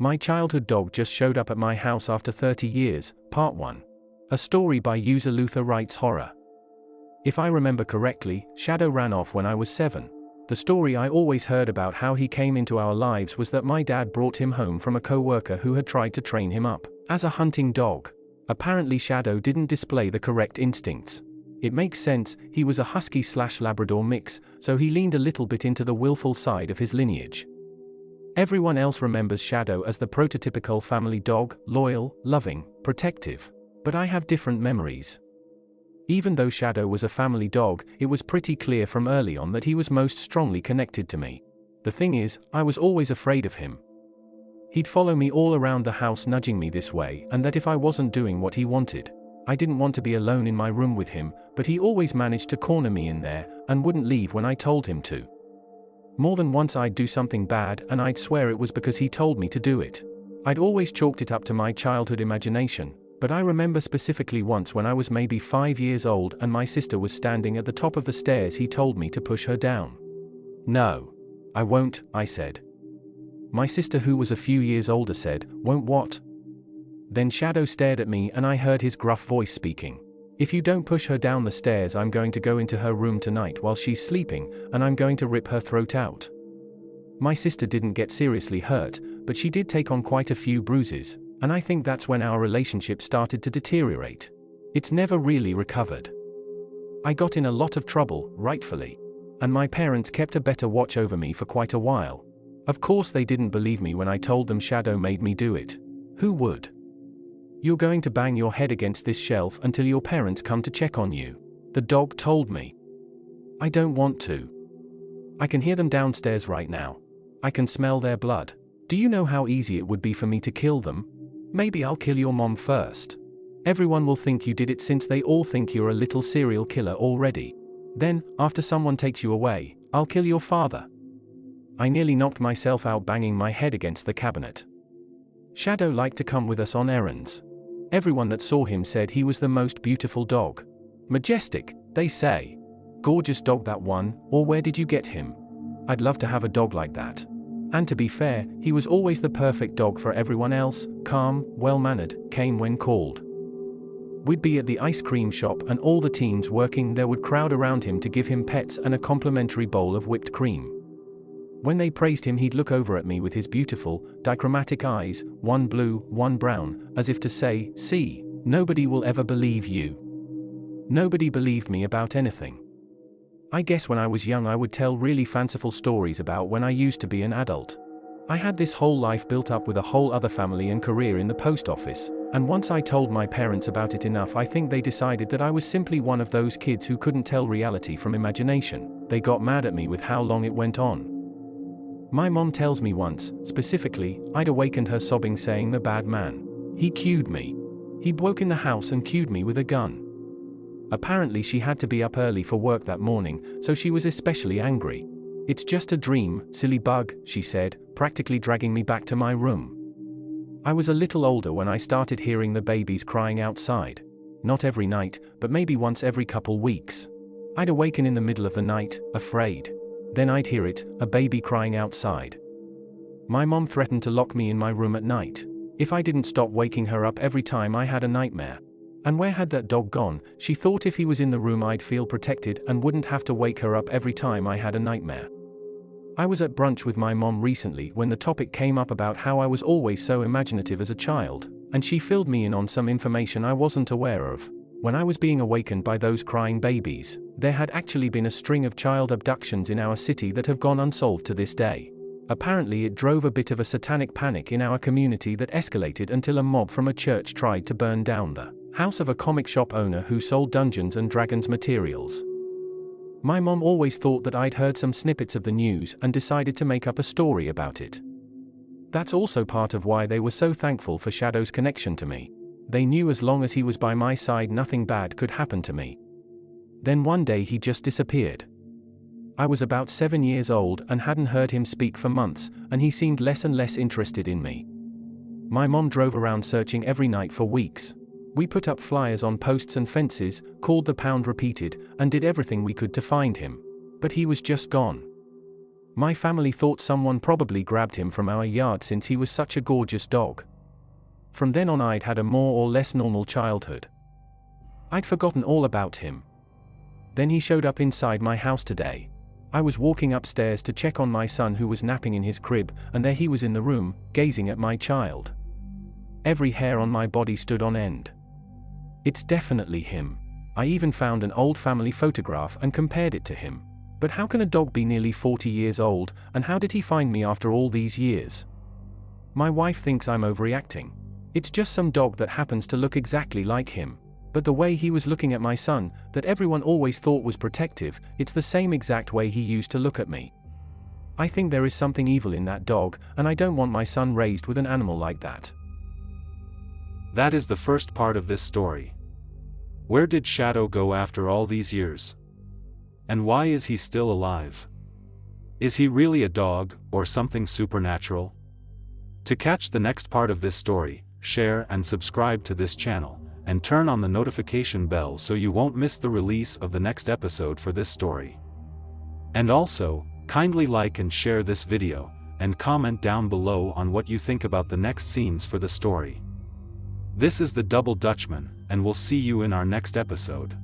My childhood dog just showed up at my house after 30 years, Part 1. A story by user Luther writes horror. If I remember correctly, Shadow ran off when I was 7. The story I always heard about how he came into our lives was that my dad brought him home from a co-worker who had tried to train him up as a hunting dog. Apparently Shadow didn't display the correct instincts. It makes sense, he was a husky/Labrador mix, so he leaned a little bit into the willful side of his lineage. Everyone else remembers Shadow as the prototypical family dog, loyal, loving, protective. But I have different memories. Even though Shadow was a family dog, it was pretty clear from early on that he was most strongly connected to me. The thing is, I was always afraid of him. He'd follow me all around the house nudging me this way and that if I wasn't doing what he wanted. I didn't want to be alone in my room with him, but he always managed to corner me in there and wouldn't leave when I told him to. More than once I'd do something bad and I'd swear it was because he told me to do it. I'd always chalked it up to my childhood imagination, but I remember specifically once when I was maybe 5 years old and my sister was standing at the top of the stairs. He told me to push her down. "No. I won't," I said. My sister, who was a few years older, said, "Won't what?" Then Shadow stared at me and I heard his gruff voice speaking. "If you don't push her down the stairs, I'm going to go into her room tonight while she's sleeping, and I'm going to rip her throat out." My sister didn't get seriously hurt, but she did take on quite a few bruises, and I think that's when our relationship started to deteriorate. It's never really recovered. I got in a lot of trouble, rightfully. And my parents kept a better watch over me for quite a while. Of course they didn't believe me when I told them Shadow made me do it. Who would? "You're going to bang your head against this shelf until your parents come to check on you," the dog told me. "I don't want to. I can hear them downstairs right now. I can smell their blood. Do you know how easy it would be for me to kill them? Maybe I'll kill your mom first. Everyone will think you did it since they all think you're a little serial killer already. Then, after someone takes you away, I'll kill your father." I nearly knocked myself out banging my head against the cabinet. Shadow liked to come with us on errands. Everyone that saw him said he was the most beautiful dog. Majestic, they say. Gorgeous dog that one, or where did you get him? I'd love to have a dog like that. And to be fair, he was always the perfect dog for everyone else, calm, well-mannered, came when called. We'd be at the ice cream shop and all the teens working there would crowd around him to give him pets and a complimentary bowl of whipped cream. When they praised him, he'd look over at me with his beautiful, dichromatic eyes, one blue, one brown, as if to say, "See, nobody will ever believe you." Nobody believed me about anything. I guess when I was young I would tell really fanciful stories about when I used to be an adult. I had this whole life built up with a whole other family and career in the post office, and once I told my parents about it enough, I think they decided that I was simply one of those kids who couldn't tell reality from imagination. They got mad at me with how long it went on. My mom tells me once, specifically, I'd awakened her sobbing saying the bad man. He cued me. He broke in the house and cued me with a gun. Apparently she had to be up early for work that morning, so she was especially angry. "It's just a dream, silly bug," she said, practically dragging me back to my room. I was a little older when I started hearing the babies crying outside. Not every night, but maybe once every couple weeks. I'd awaken in the middle of the night, afraid. Then I'd hear it, a baby crying outside. My mom threatened to lock me in my room at night if I didn't stop waking her up every time I had a nightmare. And where had that dog gone? She thought if he was in the room I'd feel protected and wouldn't have to wake her up every time I had a nightmare. I was at brunch with my mom recently when the topic came up about how I was always so imaginative as a child, and she filled me in on some information I wasn't aware of. When I was being awakened by those crying babies, there had actually been a string of child abductions in our city that have gone unsolved to this day. Apparently it drove a bit of a satanic panic in our community that escalated until a mob from a church tried to burn down the house of a comic shop owner who sold Dungeons and Dragons materials. My mom always thought that I'd heard some snippets of the news and decided to make up a story about it. That's also part of why they were so thankful for Shadow's connection to me. They knew as long as he was by my side nothing bad could happen to me. Then one day he just disappeared. I was about 7 years old and hadn't heard him speak for months, and he seemed less and less interested in me. My mom drove around searching every night for weeks. We put up flyers on posts and fences, called the pound repeated, and did everything we could to find him. But he was just gone. My family thought someone probably grabbed him from our yard since he was such a gorgeous dog. From then on I'd had a more or less normal childhood. I'd forgotten all about him. Then he showed up inside my house today. I was walking upstairs to check on my son who was napping in his crib, and there he was in the room, gazing at my child. Every hair on my body stood on end. It's definitely him. I even found an old family photograph and compared it to him. But how can a dog be nearly 40 years old, and how did he find me after all these years? My wife thinks I'm overreacting. It's just some dog that happens to look exactly like him. But the way he was looking at my son, that everyone always thought was protective, it's the same exact way he used to look at me. I think there is something evil in that dog, and I don't want my son raised with an animal like that. That is the first part of this story. Where did Shadow go after all these years? And why is he still alive? Is he really a dog, or something supernatural? To catch the next part of this story, share and subscribe to this channel, and turn on the notification bell so you won't miss the release of the next episode for this story. And also, kindly like and share this video, and comment down below on what you think about the next scenes for the story. This is the Double Dutchman, and we'll see you in our next episode.